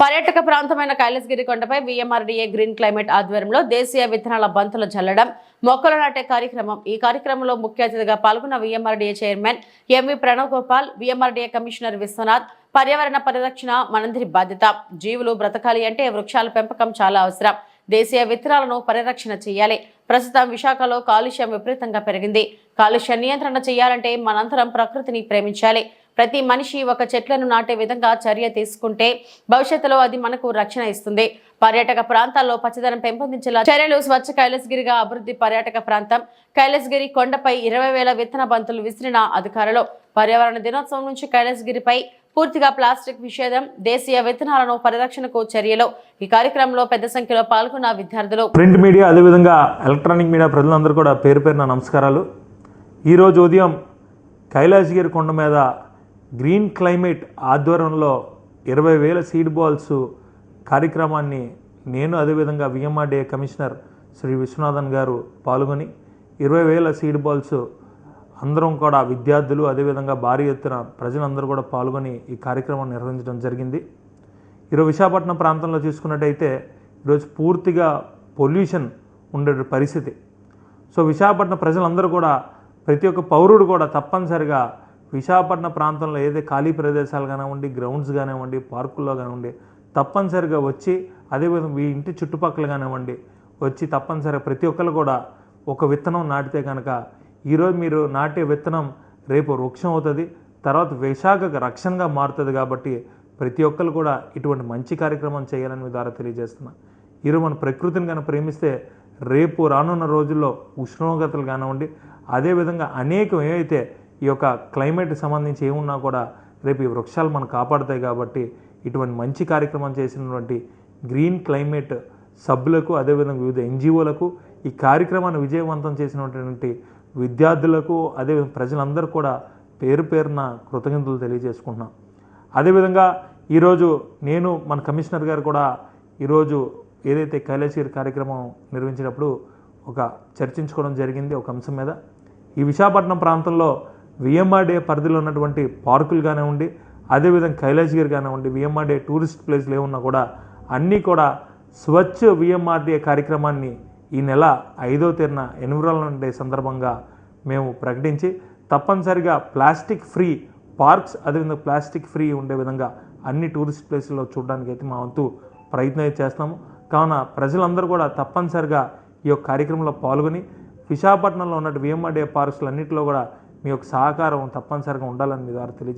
పర్యాటక ప్రాంతమైన కైలాసగిరి కొండపై వీఎంఆర్డీఏ గ్రీన్ క్లైమేట్ ఆధ్వర్యంలో దేశీయ విత్తనాల బంతులు చల్లడం, మొక్కలు నాటే కార్యక్రమం. ఈ కార్యక్రమంలో ముఖ్య అతిథిగా పాల్గొన్న VMRDA chairman MV Pranav Gopal, VMRDA commissioner Vishwanath. పర్యావరణ పరిరక్షణ మనందరి బాధ్యత. జీవులు బ్రతకాలి అంటే వృక్షాల పెంపకం చాలా అవసరం. దేశీయ విత్తనాలను పరిరక్షణ చేయాలి. ప్రస్తుతం విశాఖలో కాలుష్యం విపరీతంగా పెరిగింది. కాలుష్య నియంత్రణ చేయాలంటే మనందరం ప్రకృతిని ప్రేమించాలి. ప్రతి మనిషి ఒక చెట్లను నాటే విధంగా చర్య తీసుకుంటే భవిష్యత్తులో అది మనకు రక్షణ ఇస్తుంది. పర్యాటక ప్రాంతాల్లో పచ్చదనం పెంపొందించేలా చర్యలు. స్వచ్ఛ కైలాసగిరిగా అభివృద్ధి. పర్యాటక ప్రాంతం కైలాసగిరి కొండపై 20,000 విత్తన బంతులు విసిరిన అధికారులు. పర్యావరణ దినోత్సవం నుంచి కైలాసగిరిపై పూర్తిగా ప్లాస్టిక్ నిషేధం, దేశీయ విత్తనాలను పరిరక్షణకు చర్యలు. ఈ కార్యక్రమంలో పెద్ద సంఖ్యలో పాల్గొన్న విద్యార్థులు, ప్రింట్ మీడియా, అదేవిధంగా ఎలక్ట్రానిక్ మీడియా ప్రజలందరూ కూడా పేరు పేరున నమస్కారాలు. ఈరోజు ఉదయం కైలాసగిరి కొండ మీద గ్రీన్ క్లైమేట్ ఆధ్వర్యంలో 20,000 సీడ్ బాల్స్ కార్యక్రమాన్ని నేను, అదేవిధంగా వీఎంఆర్డీఏ కమిషనర్ శ్రీ విశ్వనాథన్ గారు పాల్గొని 20,000 సీడ్ బాల్స్ అందరం కూడా విద్యార్థులు, అదేవిధంగా భారీ ఎత్తున ప్రజలందరూ కూడా పాల్గొని ఈ కార్యక్రమం నిర్వహించడం జరిగింది. ఈరోజు విశాఖపట్నం ప్రాంతంలో చూసుకున్నట్టయితే ఈరోజు పూర్తిగా పొల్యూషన్ ఉండే పరిస్థితి. సో విశాఖపట్నం ప్రజలందరూ కూడా, ప్రతి ఒక్క పౌరుడు కూడా తప్పనిసరిగా విశాఖపట్నం ప్రాంతంలో ఏదైతే ఖాళీ ప్రదేశాలు కానివ్వండి, గ్రౌండ్స్ కానివ్వండి, పార్కుల్లో కానివ్వండి, తప్పనిసరిగా వచ్చి, అదేవిధంగా మీ ఇంటి చుట్టుపక్కల కానివ్వండి వచ్చి తప్పనిసరిగా ప్రతి ఒక్కరు కూడా ఒక విత్తనం నాటితే కనుక ఈరోజు మీరు నాటే విత్తనం రేపు వృక్షం అవుతుంది, తర్వాత విశాఖకు రక్షణగా మారుతుంది. కాబట్టి ప్రతి ఒక్కరు కూడా ఇటువంటి మంచి కార్యక్రమం చేయాలని మీ ద్వారా తెలియజేస్తున్నా. ఈరోజు మన ప్రకృతిని కనుక ప్రేమిస్తే రేపు రానున్న రోజుల్లో ఉష్ణోగ్రతలు కానివ్వండి, అదేవిధంగా అనేకం ఏవైతే ఈ యొక్క క్లైమేట్కి సంబంధించి ఏమున్నా కూడా రేపు ఈ వృక్షాలు మనం కాపాడుతాయి. కాబట్టి ఇటువంటి మంచి కార్యక్రమం చేసినటువంటి గ్రీన్ క్లైమేట్ సభ్యులకు, అదేవిధంగా వివిధ ఎన్జిఓలకు, ఈ కార్యక్రమాన్ని విజయవంతం చేసినటువంటి విద్యార్థులకు, అదేవిధంగా ప్రజలందరూ కూడా పేరు పేరున కృతజ్ఞతలు తెలియజేసుకుంటున్నాం. అదేవిధంగా ఈరోజు నేను, మన కమిషనర్ గారు కూడా ఈరోజు ఏదైతే కైలాసగిరి కార్యక్రమం నిర్వహించినప్పుడు ఒక చర్చించుకోవడం జరిగింది ఒక అంశం మీద. ఈ విశాఖపట్నం ప్రాంతంలో వీఎంఆర్డీఏ పరిధిలో ఉన్నటువంటి పార్కులు కానివ్వండి, అదేవిధంగా కైలాసగిరి కానివ్వండి, వీఎంఆర్డీఏ టూరిస్ట్ ప్లేస్లు ఏమున్నా కూడా అన్నీ కూడా స్వచ్ఛ వీఎంఆర్డీఏ కార్యక్రమాన్ని ఈ నెల 5వ తేదీన ఎన్విరాన్మెంట్ డే సందర్భంగా మేము ప్రకటించి తప్పనిసరిగా ప్లాస్టిక్ ఫ్రీ పార్క్స్, అదేవిధంగా ప్లాస్టిక్ ఫ్రీ ఉండే విధంగా అన్ని టూరిస్ట్ ప్లేస్లో చూడడానికి అయితే మా వంతు ప్రయత్నం చేస్తాము. కావున ప్రజలందరూ కూడా తప్పనిసరిగా ఈ యొక్క కార్యక్రమంలో పాల్గొని విశాఖపట్నంలో ఉన్న వీఎంఆర్డీఏ పార్క్స్లు అన్నింటిలో కూడా మీ యొక్క సహకారం తప్పనిసరిగా ఉండాలని మీ ద్వారా తెలియజేస్తాను.